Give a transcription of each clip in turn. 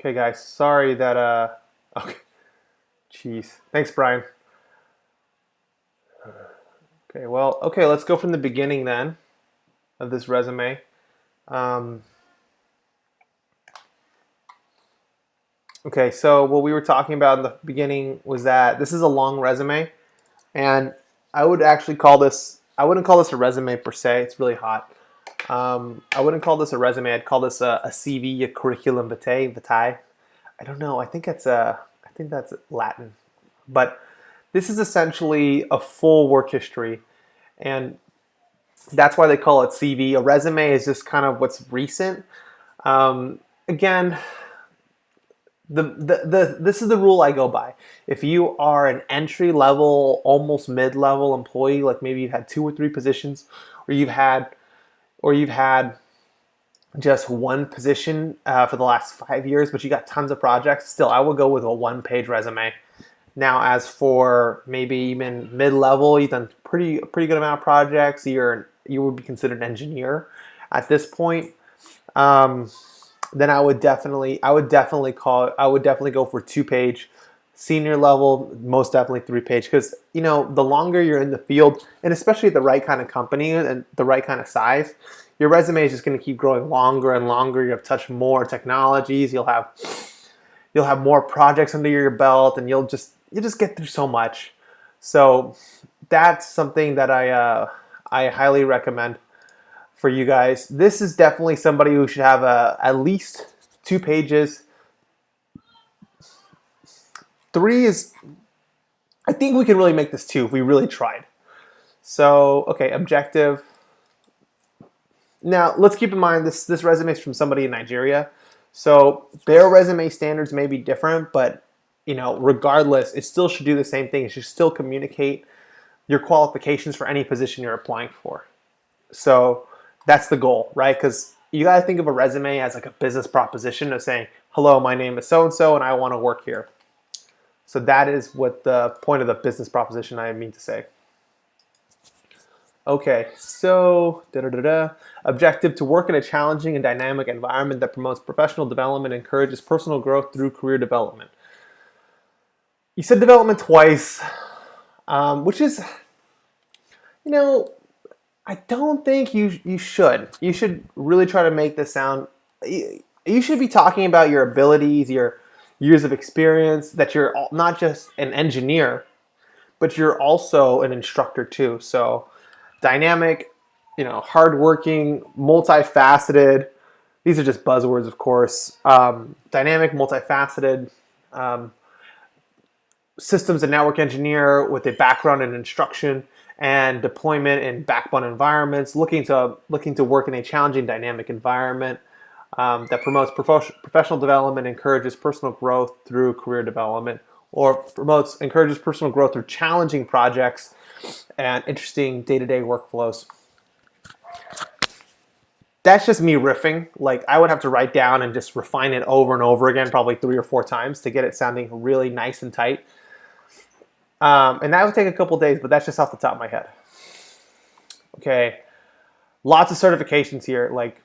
Okay, guys. Sorry that okay. Jeez. Thanks, Brian. Okay. Well. Okay. Let's go from the beginning then of this resume. Um, okay. So what we were talking about in the beginning was that this is a long resume, and I would actually call this. I wouldn't call this a resume per se. It's really hot. I wouldn't call this a resume. I'd call this a CV, a curriculum vitae. I don't know. I think that's Latin, but this is essentially a full work history, and that's why they call it CV. A resume is just kind of what's recent. Again, this is the rule I go by. If you are an entry level, almost mid level employee, like maybe you've had two or three positions, or you've had just one position for the last 5 years, but you got tons of projects, still I would go with a one-page resume. Now, as for maybe even mid-level, you've done a pretty good amount of projects. You would be considered an engineer at this point. Um, then I would definitely go for 2-page. Senior level, most definitely 3-page, because the longer you're in the field, and especially the right kind of company and the right kind of size, your resume is just going to keep growing longer and longer. You'll touch more technologies. You'll have more projects under your belt, and you'll just get through so much. So that's something that I highly recommend for you guys. This is definitely somebody who should have at least 2 pages. 3 is, I think we can really make this 2 if we really tried. So, okay, objective. Now, let's keep in mind this resume is from somebody in Nigeria. So their resume standards may be different, but regardless, it still should do the same thing. It should still communicate your qualifications for any position you're applying for. So that's the goal, right? Because you got to think of a resume as like a business proposition of saying, hello, my name is so-and-so, and I want to work here. So that is what the point of the business proposition I mean to say. Okay, so objective to work in a challenging and dynamic environment that promotes professional development and encourages personal growth through career development. You said development twice, which is, I don't think you should. You should really try to make this sound. You should be talking about your abilities, your years of experience, that you're not just an engineer, but you're also an instructor too. So dynamic, hardworking, multifaceted. These are just buzzwords, of course. Dynamic, multifaceted, systems and network engineer with a background in instruction and deployment in backbone environments, looking to work in a challenging, dynamic environment that promotes professional development, encourages personal growth through career development, or encourages personal growth through challenging projects and interesting day-to-day workflows. That's just me riffing. Like, I would have to write down and just refine it over and over again, probably 3 or 4 times to get it sounding really nice and tight. And that would take a couple days, but that's just off the top of my head. Okay, lots of certifications here, like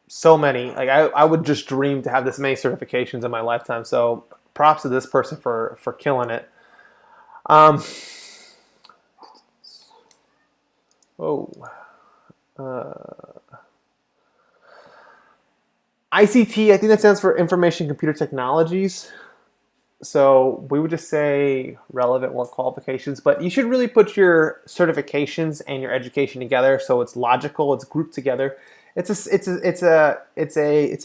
so many. Like I would just dream to have this many certifications in my lifetime. So props to this person for killing it. ICT, I think that stands for Information Computer Technologies. So we would just say relevant work qualifications, but you should really put your certifications and your education together so it's logical, it's grouped together. It's the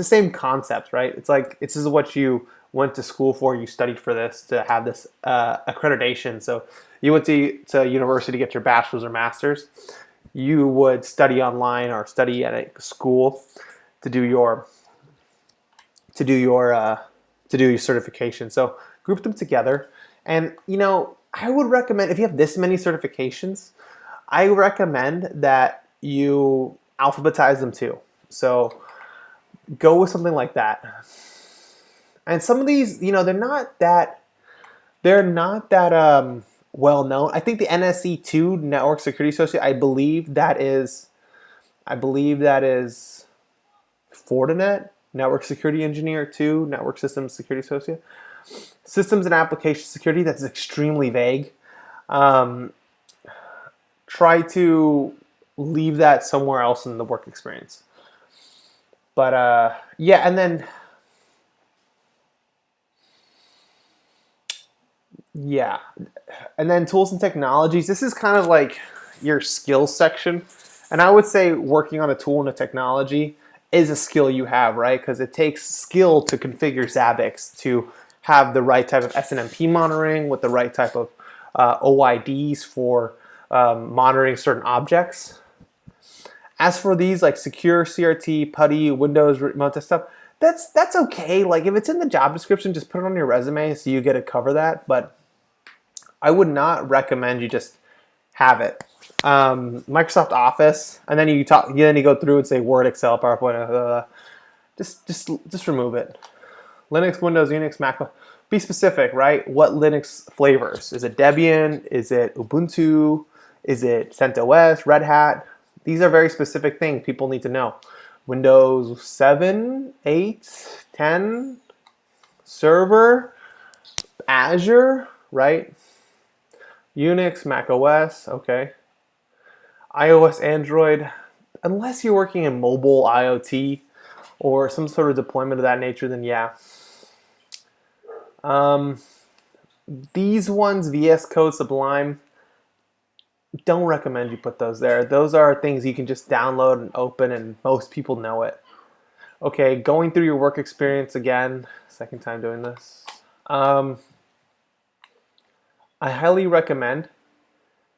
same concept, right? It's like this is what you went to school for, you studied for this to have this accreditation. So you went to university to get your bachelor's or master's. You would study online or study at a school to do your certification. So group them together. And I would recommend, if you have this many certifications, I recommend that you alphabetize them too. So go with something like that. And some of these, they're not that well known. I think the NSE2 Network Security Associate, I believe that is Fortinet. network security engineer 2, network systems security associate. Systems and application security, that's extremely vague. Try to leave that somewhere else in the work experience. But yeah, and then yeah, and then tools and technologies. This is kind of like your skills section, and I would say working on a tool and a technology is a skill you have, right? Because it takes skill to configure Zabbix, to have the right type of SNMP monitoring with the right type of OIDs for monitoring certain objects. As for these like secure CRT, PuTTY, Windows remote desktop, that's okay. Like if it's in the job description, just put it on your resume so you get to cover that. But I would not recommend you just have it. Microsoft Office, and then you go through and say Word, Excel, PowerPoint. Just remove it. Linux, Windows, Unix, Mac. Be specific, right? What Linux flavors? Is it Debian? Is it Ubuntu? Is it CentOS, Red Hat? These are very specific things people need to know. Windows 7, 8, 10, Server, Azure, right? Unix, Mac OS, okay. iOS, Android, unless you're working in mobile IoT or some sort of deployment of that nature, then yeah. These ones, VS Code, Sublime, don't recommend you put those there. Those are things you can just download and open, and most people know it. Okay, going through your work experience again, second time doing this. I highly recommend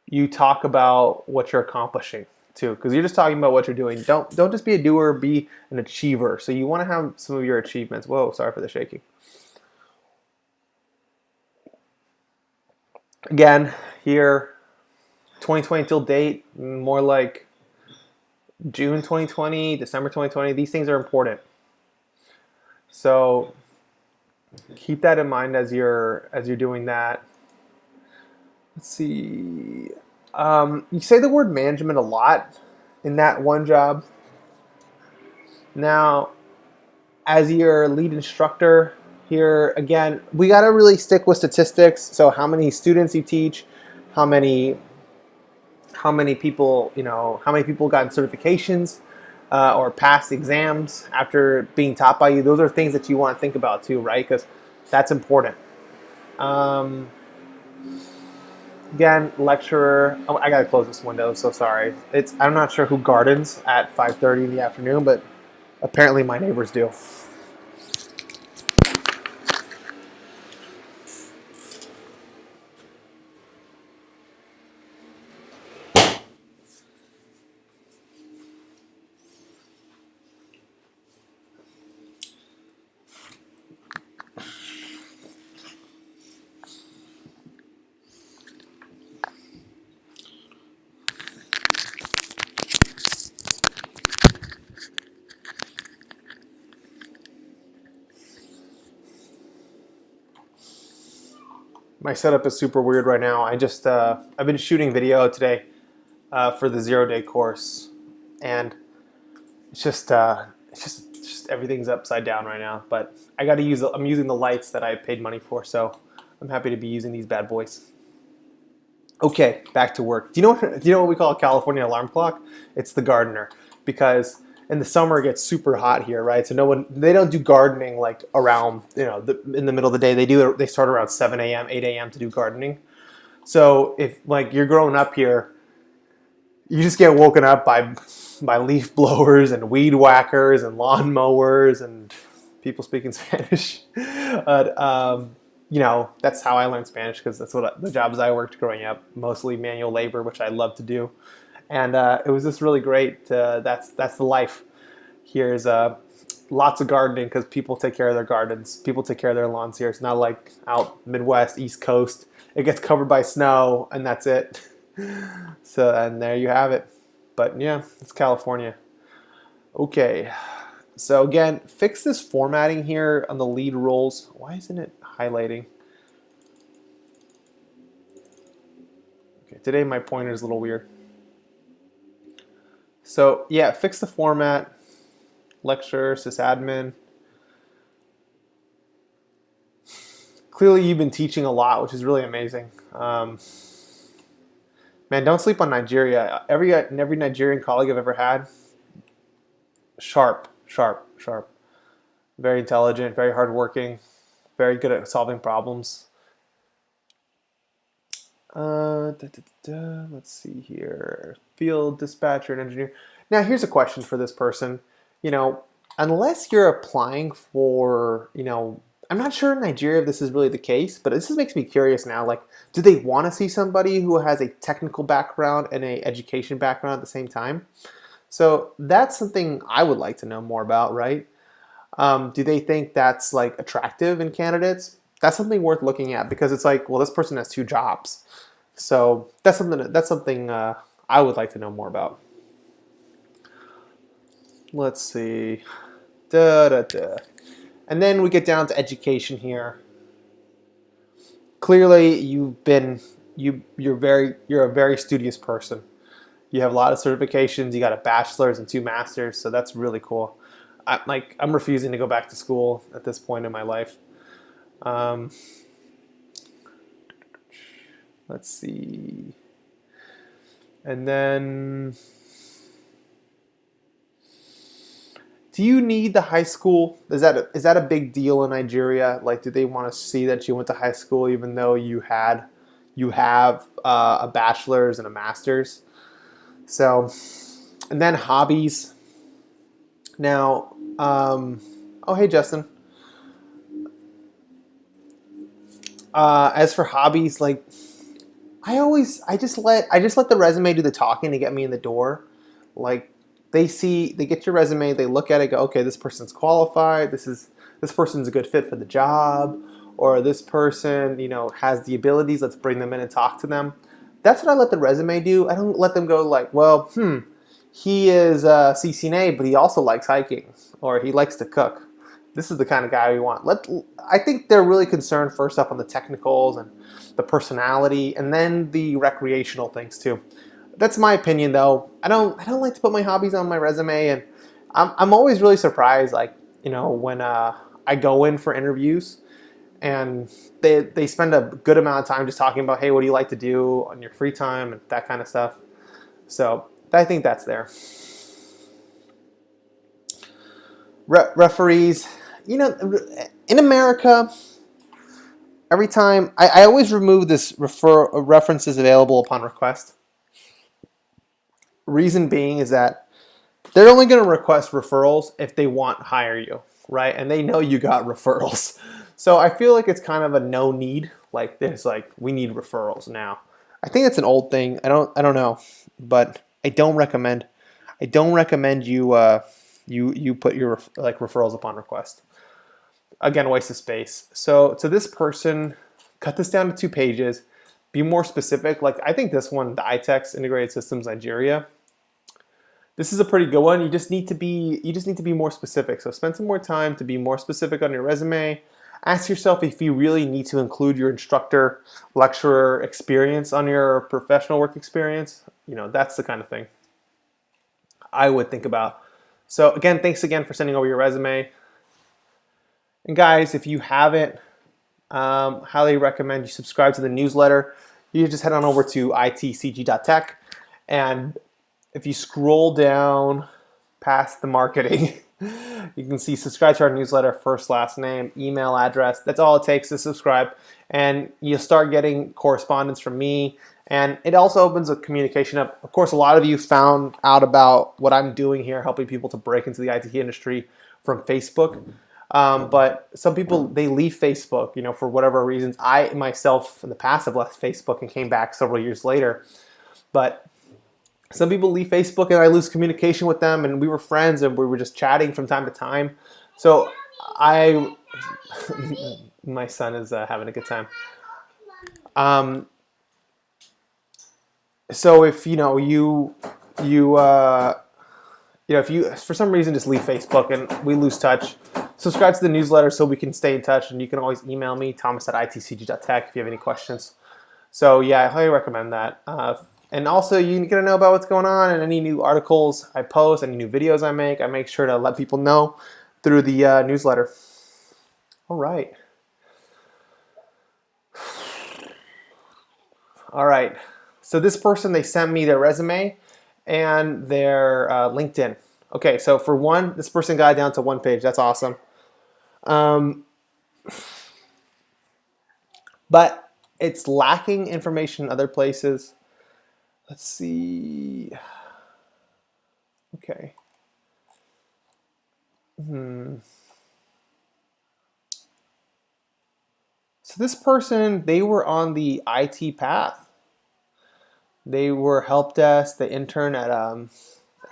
you talk about what you're accomplishing too, because you're just talking about what you're doing. Don't just be a doer, be an achiever. So you want to have some of your achievements. Whoa, sorry for the shaking. Again, here, 2020 till date, more like June 2020, December 2020. These things are important. So keep that in mind as you're doing that. Let's see. You say the word management a lot in that one job. Now, as your lead instructor here, again, we got to really stick with statistics. So how many students you teach, how many people, how many people got certifications or passed exams after being taught by you. Those are things that you want to think about too, right? Because that's important. Again, lecturer. Oh, I gotta close this window. So sorry. I'm not sure who gardens at 5:30 in the afternoon, but apparently my neighbors do. My setup is super weird right now. I've been shooting video today for the 0-day course, and it's just everything's upside down right now. But I'm using the lights that I paid money for, so I'm happy to be using these bad boys. Okay, back to work. Do you know what we call a California alarm clock? It's the gardener, because in the summer it gets super hot here, right? So they don't do gardening like around in the middle of the day. They start around 7 a.m., 8 a.m. to do gardening. So if like you're growing up here, you just get woken up by leaf blowers and weed whackers and lawn mowers and people speaking Spanish. But that's how I learned Spanish, because that's what the jobs I worked growing up, mostly manual labor, which I love to do. And it was just really great. That's the life. Here's lots of gardening, because people take care of their gardens. People take care of their lawns here. It's not like out Midwest, East Coast. It gets covered by snow, and that's it. So, and there you have it. But yeah, it's California. Okay. So again, fix this formatting here on the lead roles. Why isn't it highlighting? Okay, today my pointer is a little weird. So yeah, fix the format, lecture, sysadmin. Clearly, you've been teaching a lot, which is really amazing. Man, don't sleep on Nigeria. Every Nigerian colleague I've ever had, sharp, sharp, sharp. Very intelligent, very hardworking, very good at solving problems. Let's see here. Field dispatcher and engineer. Now, here's a question for this person. You know, unless you're applying for, I'm not sure in Nigeria if this is really the case, but this makes me curious now. Like, do they want to see somebody who has a technical background and a education background at the same time? So that's something I would like to know more about, right? Do they think that's like attractive in candidates? That's something worth looking at because it's like, well, this person has 2 jobs. So that's something I would like to know more about. Let's see. And then we get down to education here. Clearly, you're a very studious person. You have a lot of certifications. You got a bachelor's and 2 masters, so that's really cool. I'm refusing to go back to school at this point in my life. Let's see. And then, do you need the high school? Is that a big deal in Nigeria? Like, do they want to see that you went to high school even though you have a bachelor's and a master's? So, and then hobbies. Now, oh hey Justin. As for hobbies, like I just let the resume do the talking to get me in the door. Like they get your resume, they look at it, go, okay, this person's qualified. This person's a good fit for the job, or this person, has the abilities. Let's bring them in and talk to them. That's what I let the resume do. I don't let them go like, well, he is CCNA, but he also likes hiking, or he likes to cook. This is the kind of guy we want. I think they're really concerned first up on the technicals and the personality, and then the recreational things too. That's my opinion, though. I don't like to put my hobbies on my resume, and I'm always really surprised, like when I go in for interviews, and they spend a good amount of time just talking about, hey, what do you like to do on your free time and that kind of stuff. So I think that's there. Referees, in America, every time I always remove this references available upon request. Reason being is that they're only going to request referrals if they want to hire you, right? And they know you got referrals. So I feel like it's kind of a no need. Like there's we need referrals now. I think it's an old thing. I don't know, but I don't recommend you you put your referrals upon request. Again, waste of space. So to this person, cut this down to 2 pages. Be more specific. Like I think this one, the iTex Integrated Systems Nigeria. This is a pretty good one. You just need to be more specific. So spend some more time to be more specific on your resume. Ask yourself if you really need to include your instructor, lecturer experience on your professional work experience. That's the kind of thing I would think about. So again, thanks again for sending over your resume. And guys, if you haven't, highly recommend you subscribe to the newsletter. You just head on over to itcg.tech, and if you scroll down past the marketing, you can see subscribe to our newsletter, first, last name, email address. That's all it takes to subscribe, and you'll start getting correspondence from me. And it also opens a communication up. Of course, a lot of you found out about what I'm doing here, helping people to break into the IT industry from Facebook. But some people, they leave Facebook, for whatever reasons. I myself in the past have left Facebook and came back several years later. But some people leave Facebook and I lose communication with them, and we were friends and we were just chatting from time to time. So my son is having a good time. So if if you for some reason just leave Facebook and we lose touch, subscribe to the newsletter so we can stay in touch, and you can always email me, thomas@itcg.tech, if you have any questions. So yeah, I highly recommend that. And also, you get to know about what's going on and any new articles I post, any new videos I make sure to let people know through the newsletter. All right. All right. So this person, they sent me their resume and their LinkedIn. Okay, so for one, this person got down to 1 page. That's awesome. Um, but it's lacking information in other places. Let's see. Okay. So this person, they were on the IT path. They were help desk, the intern at a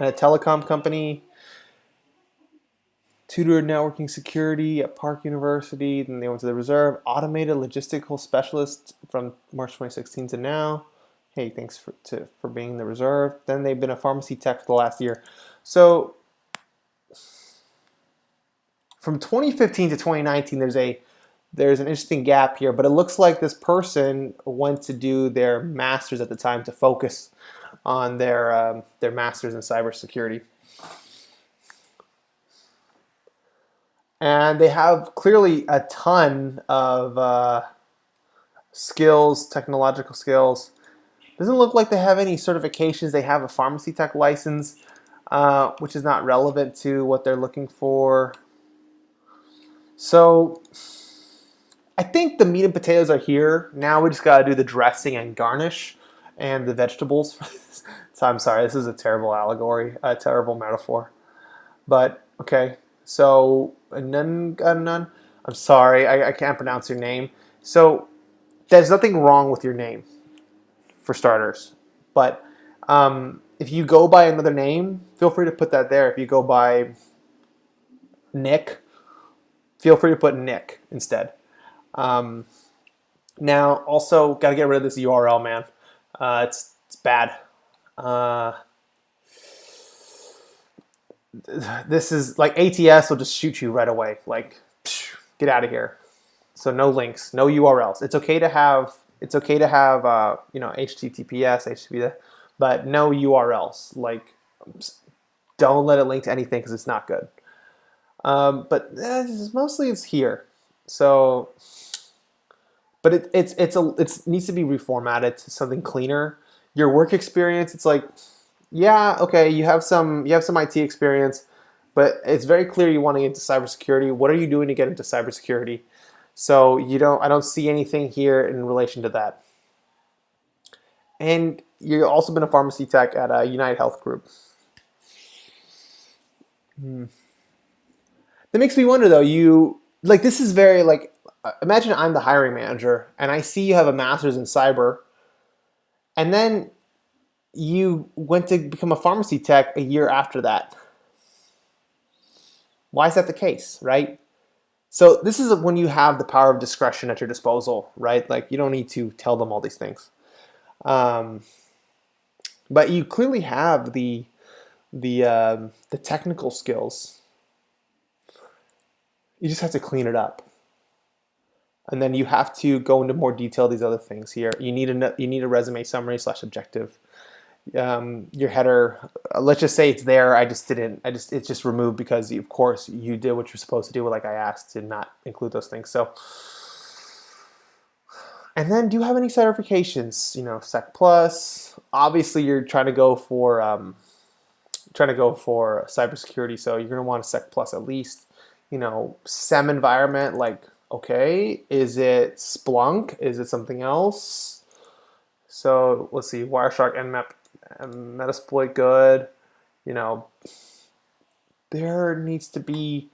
telecom company, tutored networking security at Park University. Then they went to the reserve, automated logistical specialist from March 2016 to now. Hey, thanks for being in the reserve. Then they've been a pharmacy tech for the last year. So from 2015 to 2019, there's an interesting gap here, but it looks like this person went to do their master's at the time to focus on their master's in cybersecurity. And they have clearly a ton of skills, technological skills. Doesn't look like they have any certifications. They have a pharmacy tech license, which is not relevant to what they're looking for. So I think the meat and potatoes are here. Now we just got to do the dressing and garnish and the vegetables. So I'm sorry, this is a terrible allegory, a terrible metaphor. But okay, so none. I'm sorry, I can't pronounce your name. So there's nothing wrong with your name, for starters. But if you go by another name, feel free to put that there. If you go by Nick, feel free to put Nick instead. Now, also, got to get rid of this URL, man. It's bad. This is like ATS will just shoot you right away. Like, get out of here. So no links, no URLs. It's okay to have HTTPS, HTTP, but no URLs. Like, don't let it link to anything because it's not good. But mostly it's here. So, but it needs to be reformatted to something cleaner. Your work experience, it's like, yeah, okay, you have some IT experience, but it's very clear you want to get into cybersecurity. What are you doing to get into cybersecurity? So I don't see anything here in relation to that. And you've also been a pharmacy tech at a United Health Group. That makes me wonder though, this is very imagine I'm the hiring manager and I see you have a master's in cyber, and then you went to become a pharmacy tech a year after that. Why is that the case, right? So this is when you have the power of discretion at your disposal, right? Like, you don't need to tell them all these things. But you clearly have the technical skills. You just have to clean it up. And then you have to go into more detail these other things here. You need a resume summary / objective. Your header, let's just say it's there. It's just removed because of course you did what you're supposed to do. Like I asked to not include those things. So, and then do you have any certifications? Sec Plus. Obviously, you're trying to go for cybersecurity, so you're going to want a Sec Plus at least. SEM environment. Like, okay, is it Splunk? Is it something else? So let's see, Wireshark, Nmap, Metasploit, good. There needs to be.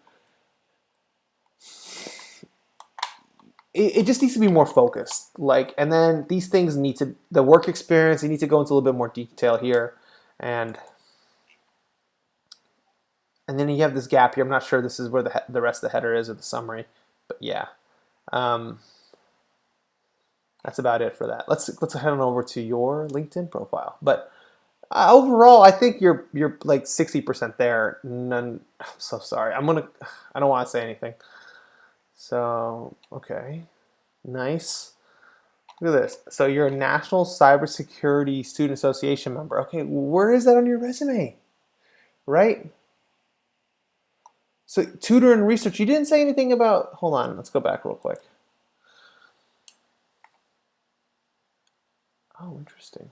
It just needs to be more focused. And then these things the work experience, you need to go into a little bit more detail here, and then you have this gap here. I'm not sure this is where the rest of the header is or the summary, but yeah. That's about it for that. Let's head on over to your LinkedIn profile. But overall, I think you're like 60% there. I'm so sorry. I don't want to say anything. So, okay. Nice. Look at this. So you're a National Cybersecurity Student Association member. Okay, where is that on your resume? Right? So tutor and research. You didn't say anything about, hold on, let's go back real quick. Oh, interesting.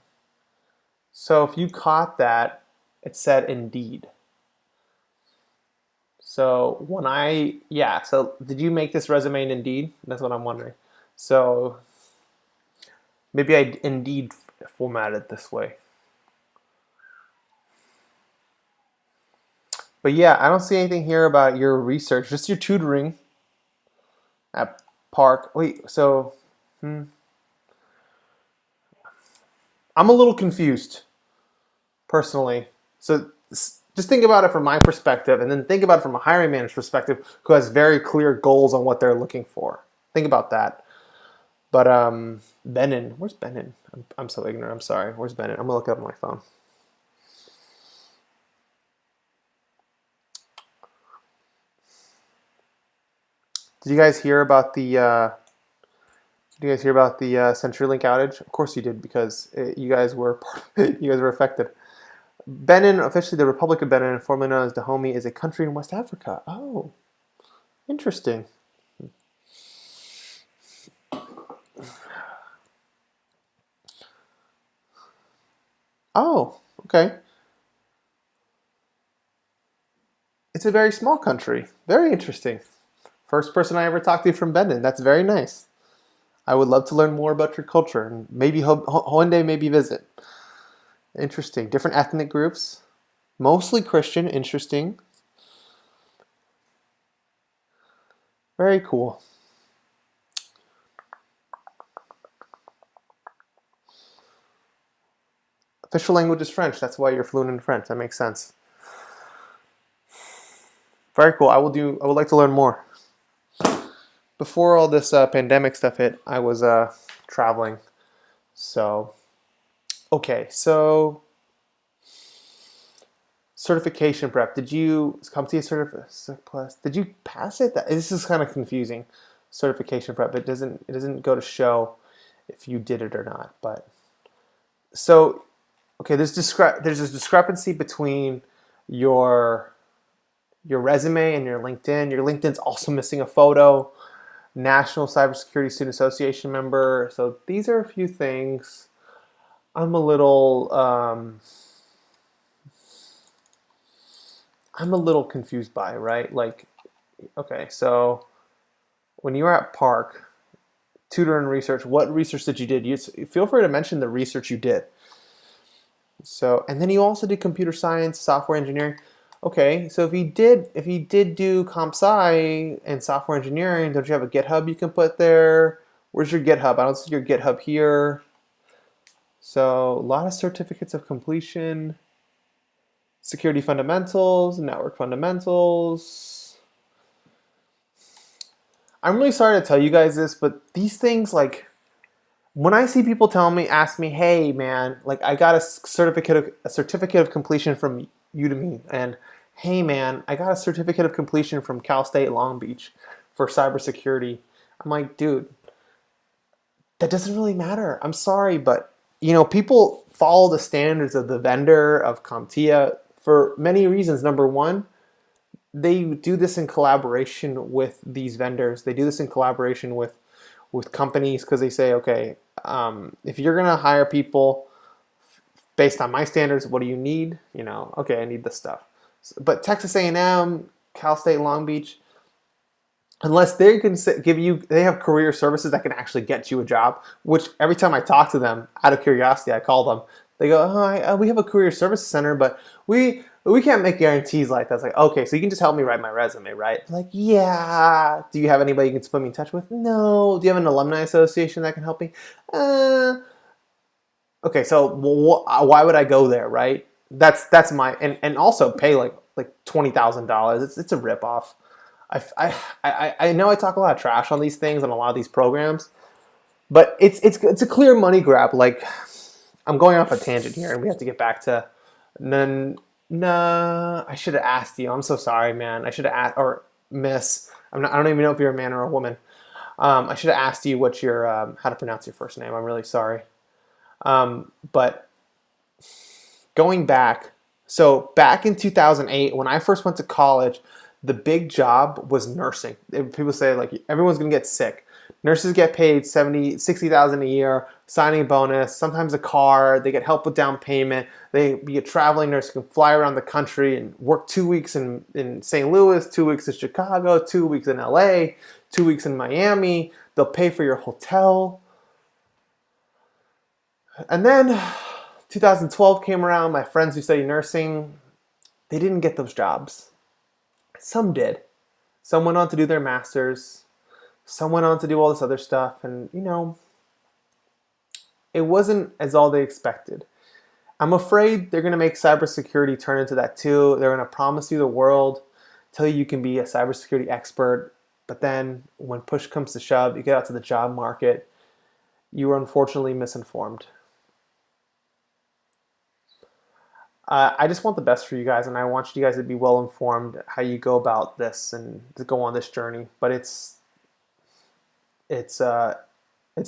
So if you caught that, it said Indeed. So yeah, so did you make this resume in Indeed? That's what I'm wondering. So maybe I Indeed formatted this way. But yeah, I don't see anything here about your research, just your tutoring at Park. Wait, so I'm a little confused personally. So just think about it from my perspective, and then think about it from a hiring manager's perspective who has very clear goals on what they're looking for. Think about that. But Benin, where's Benin? I'm so ignorant. I'm sorry. Where's Benin? I'm gonna look it up on my phone. Did you guys hear about the? Did you guys hear about the CenturyLink outage? Of course you did, because you guys were you guys were affected. Benin, officially the Republic of Benin, formerly known as Dahomey, is a country in West Africa. Oh, interesting. Oh, okay. It's a very small country. Very interesting. First person I ever talked to from Benin. That's very nice. I would love to learn more about your culture and maybe one day maybe visit. Interesting. Different ethnic groups, mostly Christian. Interesting. Very cool. Official language is French. That's why you're fluent in French. That makes sense. Very cool. I would like to learn more. Before all this pandemic stuff hit, I was traveling. So, okay. So, certification prep. Did you come to a certification? Did you pass it? This is kind of confusing. Certification prep. It doesn't go to show if you did it or not. But so, okay. There's a discrepancy between your resume and your LinkedIn. Your LinkedIn's also missing a photo. National Cybersecurity Student Association member. So these are a few things I'm a little confused by, right? Like, okay, so when you were at Park, tutor and research, what research did you did? You feel free to mention the research you did. So, and then you also did computer science, software engineering. Okay, so if you did do comp sci and software engineering, don't you have a GitHub you can put there? Where's your GitHub? I don't see your GitHub here. So a lot of certificates of completion, security fundamentals, network fundamentals. I'm really sorry to tell you guys this, but these things, like, when I see people ask me, hey man, like I got a certificate of completion from Udemy, and hey man, I got a certificate of completion from Cal State Long Beach for cybersecurity. I'm like, dude, that doesn't really matter. I'm sorry, but people follow the standards of the vendor of CompTIA for many reasons. Number one, they do this in collaboration with these vendors. They do this in collaboration with companies, because they say, okay, if you're gonna hire people based on my standards, what do you need? Okay, I need this stuff. But Texas A&M, Cal State Long Beach, unless they can give you, they have career services that can actually get you a job, which every time I talk to them, out of curiosity, I call them. They go, oh, we have a career services center, but we can't make guarantees like that. It's like, okay, so you can just help me write my resume, right? Like, yeah. Do you have anybody you can put me in touch with? No. Do you have an alumni association that can help me? Okay, so why would I go there, right? That's my, and also pay like $20,000. It's a ripoff. I know I talk a lot of trash on these things and a lot of these programs, but it's a clear money grab. Like, I'm going off a tangent here, and we have to get back to. Nah, I should have asked you. I'm so sorry, man. I should have asked, or miss. I don't even know if you're a man or a woman. I should have asked you what your how to pronounce your first name. I'm really sorry. But going back, so back in 2008, when I first went to college, the big job was nursing. People say, like, everyone's gonna get sick. Nurses get paid 70, 60,000 a year, signing bonus, sometimes a car. They get help with down payment. They be a traveling nurse who can fly around the country and work 2 weeks in St. Louis, 2 weeks in Chicago, 2 weeks in LA, 2 weeks in Miami. They'll pay for your hotel. And then 2012 came around. My friends who study nursing, they didn't get those jobs. Some did. Some went on to do their masters. Some went on to do all this other stuff. And, you know, it wasn't as all they expected. I'm afraid they're going to make cybersecurity turn into that too. They're going to promise you the world, tell you can be a cybersecurity expert. But then when push comes to shove, you get out to the job market, you are unfortunately misinformed. I just want the best for you guys, and I want you guys to be well informed how you go about this and to go on this journey. But it's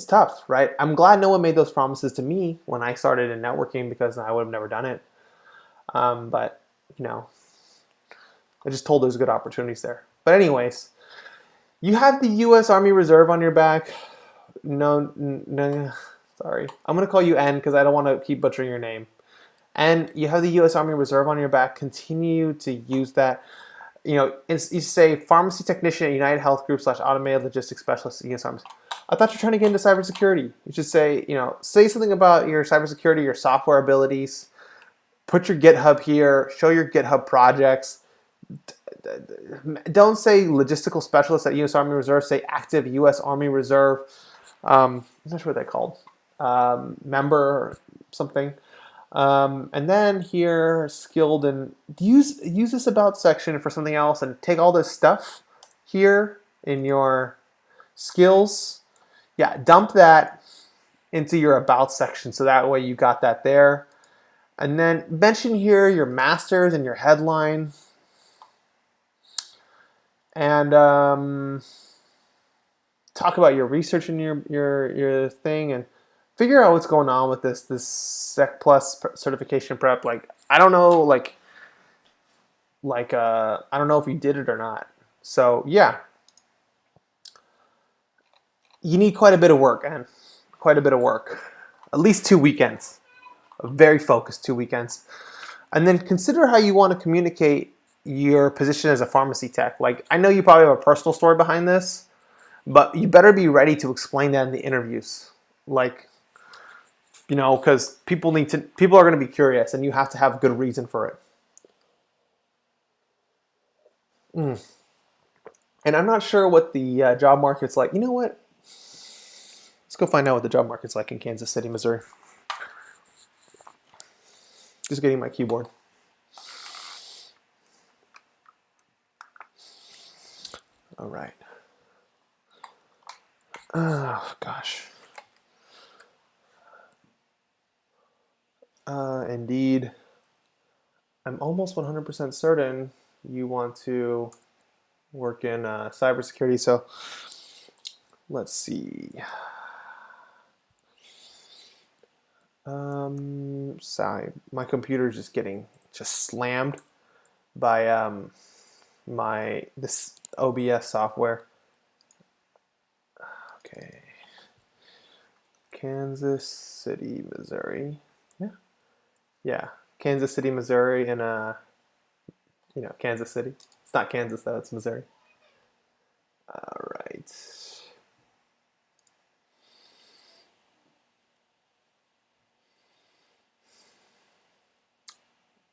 tough, right? I'm glad no one made those promises to me when I started in networking, because I would have never done it. But you know, I just told there's good opportunities there. But anyways, you have the U.S. Army Reserve on your back. No, sorry. I'm gonna call you N because I don't want to keep butchering your name. And you have the U.S. Army Reserve on your back. Continue to use that. You know, you say pharmacy technician at United Health Group / automated logistics specialist at U.S. Army. I thought you're trying to get into cybersecurity. You should say, you know, say something about your cybersecurity, your software abilities. Put your GitHub here. Show your GitHub projects. Don't say logistical specialist at U.S. Army Reserve. Say active U.S. Army Reserve. I'm not sure what they're called. Member something. And then here, skilled, and use this about section for something else, and take all this stuff here in your skills. Yeah, dump that into your about section, so that way you got that there. And then mention here your masters and your headline. And talk about your research and your thing, and figure out what's going on with this Sec Plus certification prep. Like, I don't know, I don't know if you did it or not. So yeah, you need quite a bit of work, and quite a bit of work. At least 2 weekends, a very focused 2 weekends, and then consider how you want to communicate your position as a pharmacy tech. Like, I know you probably have a personal story behind this, but you better be ready to explain that in the interviews. Like, you know, because people are going to be curious, and you have to have good reason for it. And I'm not sure what the job market's like. You know what? Let's go find out what the job market's like in Kansas City, Missouri. Just getting my keyboard. All right. Oh, gosh. Indeed. I'm almost 100% certain you want to work in cybersecurity. So let's see. Sorry, my computer's just getting slammed by this OBS software. Okay, Kansas City, Missouri. Yeah, Kansas City, Missouri, and Kansas City. It's not Kansas though; it's Missouri. All right.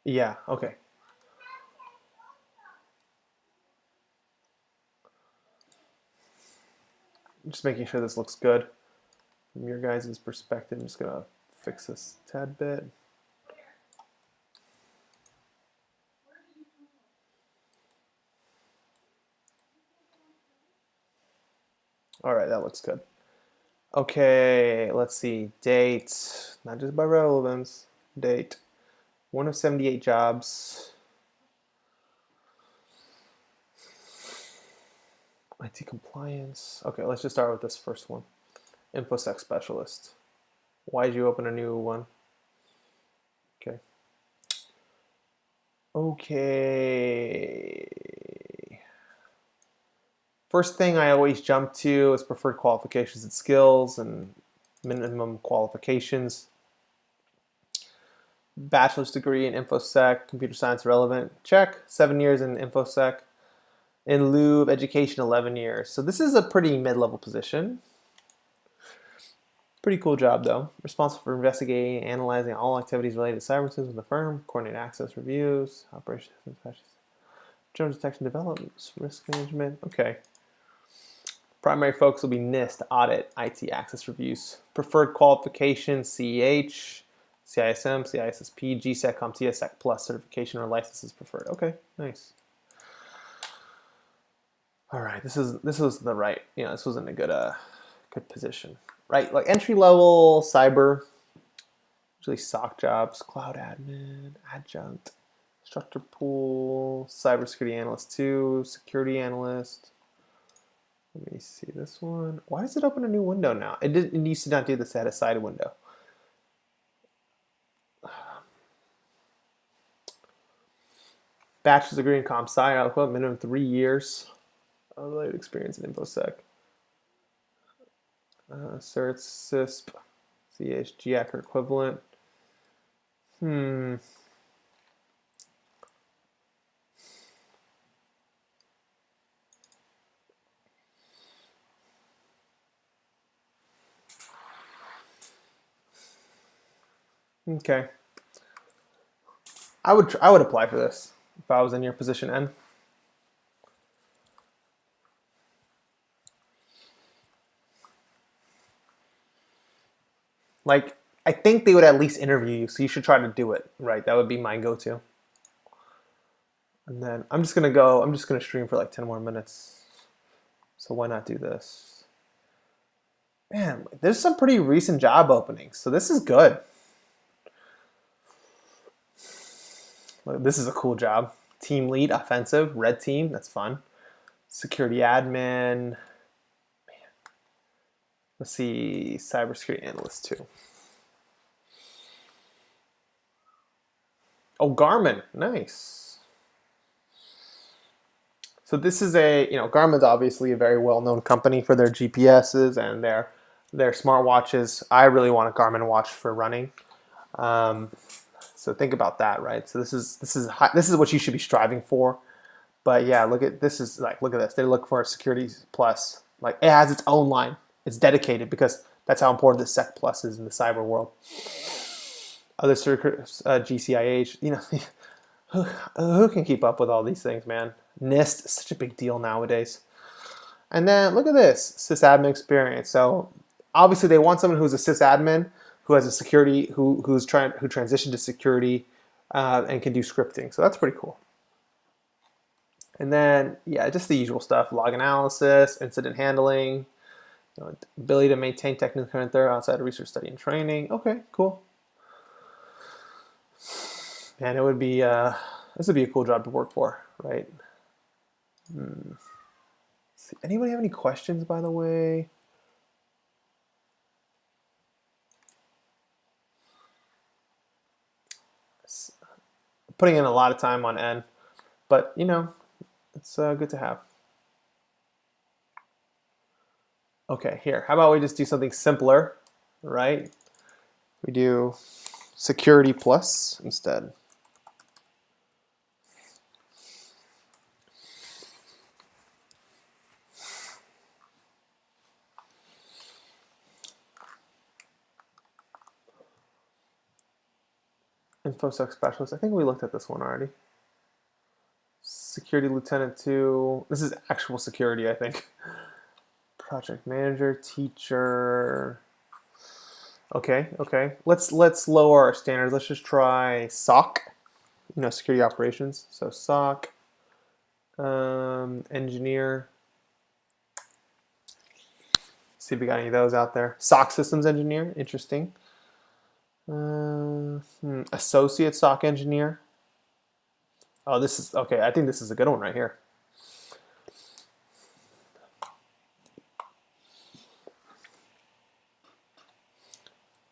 Yeah. Okay. Just making sure this looks good from your guys' perspective. I'm just gonna fix this a tad bit. All right, that looks good. Okay, let's see. Date, not just by relevance. Date. 1 of 78 jobs. IT compliance. Okay, let's just start with this first one. InfoSec specialist. Why did you open a new one? Okay. Okay. First thing I always jump to is preferred qualifications and skills and minimum qualifications. Bachelor's degree in InfoSec, computer science relevant, check. 7 years in InfoSec. In lieu of education, 11 years. So this is a pretty mid-level position. Pretty cool job though. Responsible for investigating, analyzing all activities related to cyber systems in the firm, coordinate access reviews, operations, Jones detection development, risk management. Okay. Primary focus will be NIST, audit, IT access reviews. Preferred qualifications, CEH, CISM, CISSP, GSEC, CompTIA, Sec Plus certification or licenses preferred. Okay, nice. All right, this was the right, this wasn't a good position. Right, like entry level cyber, usually SOC jobs, cloud admin, adjunct, instructor pool, cybersecurity analyst 2, security analyst. Let me see this one. Why does it open a new window now? It used to not do this. It had a side window. Bachelor's degree in comp sci, minimum 3 years. Related experience in InfoSec. Certs, CISP, CHGAC or equivalent. Okay. I would apply for this if I was in your position, N. Like, I think they would at least interview you, so you should try to do it, right? That would be my go-to. And then I'm just gonna stream for like 10 more minutes. So why not do this? Man, there's some pretty recent job openings, so this is good. This is a cool job. Team lead, offensive, red team, that's fun. Security admin. Man. Let's see, cybersecurity analyst 2. Oh, Garmin, nice. So this is Garmin's obviously a very well-known company for their GPSs and their smartwatches. I really want a Garmin watch for running. So think about that, right? So this is what you should be striving for. But yeah, look at this. Look at this. They look for a security plus. Like it has its own line. It's dedicated because that's how important the Sec Plus is in the cyber world. Other GCIH, who can keep up with all these things, man? NIST is such a big deal nowadays. And then look at this, sysadmin experience. So obviously they want someone who's a sysadmin, who has a security, who transitioned to security, and can do scripting. So that's pretty cool. And then yeah, just the usual stuff: log analysis, incident handling, ability to maintain technical current there outside of research, study, and training. Okay, cool. And it would be this would be a cool job to work for, right? Anybody have any questions, by the way? Putting in a lot of time on N, but it's good to have. Okay, here. How about we just do something simpler, right? We do security plus instead. InfoSec specialist. I think we looked at this one already. Security lieutenant 2. This is actual security, I think. Project manager, teacher. Okay. Let's lower our standards. Let's just try SOC. Security operations. So SOC. Engineer. See if we got any of those out there. SOC systems engineer. Interesting. Associate SOC engineer. Oh, this is okay. I think this is a good one right here.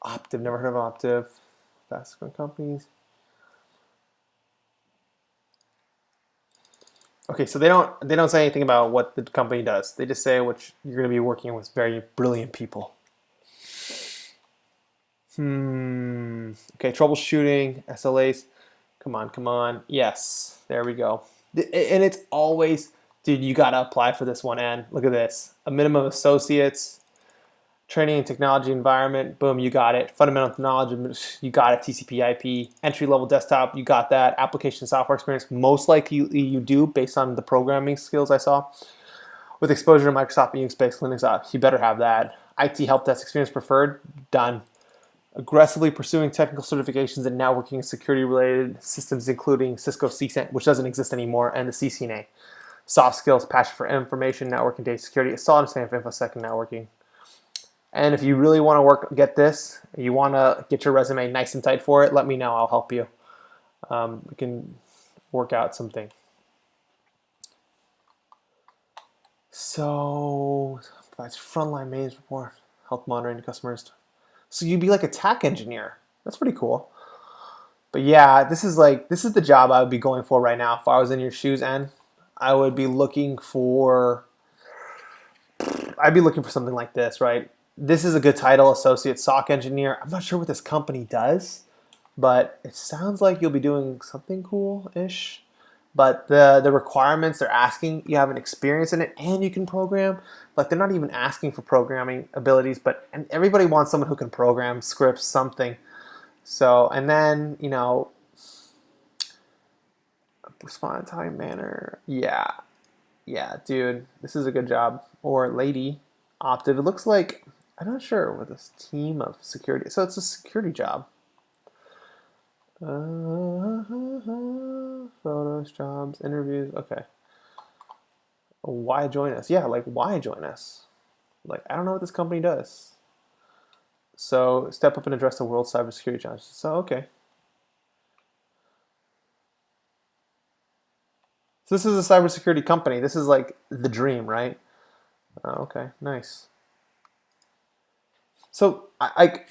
Optiv, never heard of Optiv. Fast growing companies. Okay, so they don't say anything about what the company does. They just say which you're going to be working with very brilliant people. Okay, troubleshooting, SLAs. Come on, come on. Yes, there we go. And it's always, dude, you got to apply for this one. And look at this. A minimum of associates, training and technology environment. Boom, you got it. Fundamental knowledge, you got it. TCP IP, entry level desktop, you got that. Application software experience, most likely you do based on the programming skills I saw. With exposure to Microsoft, Unix-based Linux apps, you better have that. IT help desk experience preferred, done. Aggressively pursuing technical certifications in networking and security-related systems, including Cisco CCNA, which doesn't exist anymore, and the CCNA. Soft skills, passion for information, networking, data security, a solid understanding of InfoSec and networking. And if you really want to get this, you want to get your resume nice and tight for it, let me know. I'll help you. We can work out something. So, provides frontline maintenance report, health monitoring to customers. So you'd be like a TAC engineer. That's pretty cool. But yeah, this is the job I would be going for right now if I was in your shoes, and I would be looking for something like this, right? This is a good title, associate SOC engineer. I'm not sure what this company does, but it sounds like you'll be doing something cool-ish. But the requirements they're asking, you have an experience in it and you can program. Like they're not even asking for programming abilities, and everybody wants someone who can program scripts, something. So, and then, respond in a timely manner. Yeah, dude, this is a good job. Or lady opted. It looks like, I'm not sure, with this team of security. So it's a security job. Photos, jobs, interviews. Okay. Why join us? Yeah, like why join us? Like I don't know what this company does. So step up and address the world's cybersecurity challenges. So okay. So this is a cybersecurity company. This is like the dream, right? Oh, okay, nice. So I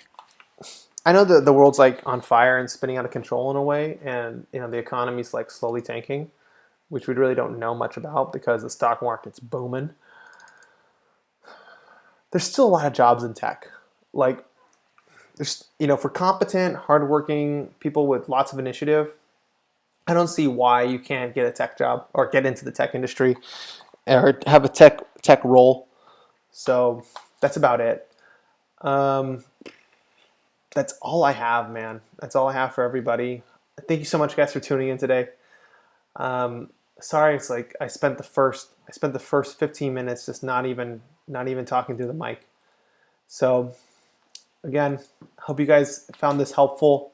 know that the world's like on fire and spinning out of control in a way, and the economy's like slowly tanking, which we really don't know much about because the stock market's booming. There's still a lot of jobs in tech. Like there's for competent, hardworking people with lots of initiative, I don't see why you can't get a tech job or get into the tech industry or have a tech role. So that's about it. That's all I have, man. That's all I have for everybody. Thank you so much, guys, for tuning in today. Sorry, it's like I spent the first 15 minutes just not even talking through the mic. So again, hope you guys found this helpful.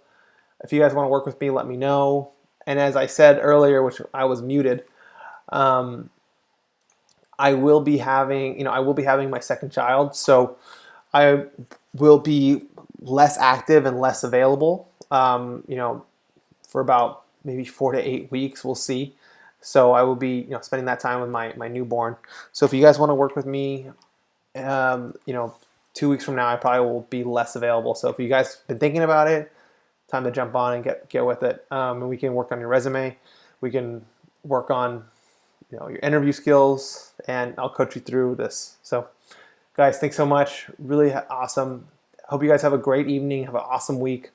If you guys want to work with me, let me know. And as I said earlier, which I was muted, I will be having my second child, so I will be less active and less available, for about maybe 4 to 8 weeks. We'll see. So I will be, spending that time with my newborn. So if you guys want to work with me, 2 weeks from now, I probably will be less available. So if you guys been thinking about it, time to jump on and get with it. And we can work on your resume. We can work on, your interview skills, and I'll coach you through this. So, guys, thanks so much. Really awesome. Hope you guys have a great evening. Have an awesome week.